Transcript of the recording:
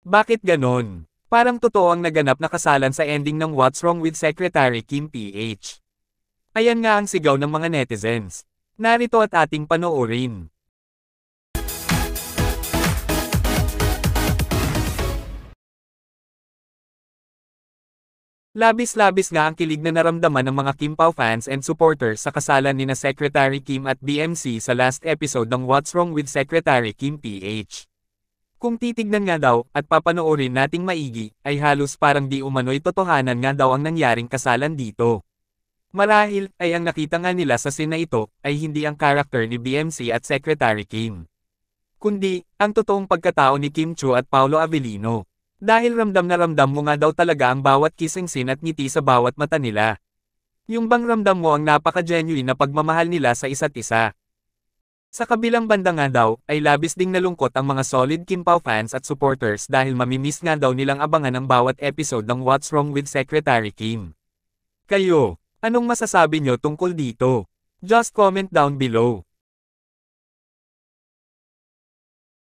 Bakit ganon? Parang totoo ang naganap na kasalan sa ending ng What's Wrong with Secretary Kim PH. Ayan nga ang sigaw ng mga netizens. Narito at ating panoorin. Labis-labis nga ang kilig na naramdaman ng mga Kim Pao fans and supporters sa kasalan nina Secretary Kim at BMC sa last episode ng What's Wrong with Secretary Kim PH. Kung titignan nga daw, at papanoorin nating maigi, ay halos parang di umano'y totohanan nga daw ang nangyaring kasalan dito. Marahil, ay ang nakita nga nila sa scene na ito, ay hindi ang karakter ni BMC at Secretary Kim. Kundi, ang totoong pagkatao ni Kim Chiu at Paolo Avellino. Dahil ramdam na ramdam mo nga daw talaga ang bawat kissing scene at ngiti sa bawat mata nila. Yung bang ramdam mo ang napaka-genuine na pagmamahal nila sa isa't isa. Sa kabilang banda nga daw, ay labis ding nalungkot ang mga solid Kim Pao fans at supporters dahil mamimiss nga daw nilang abangan ang bawat episode ng What's Wrong with Secretary Kim. Kayo, anong masasabi nyo tungkol dito? Just comment down below.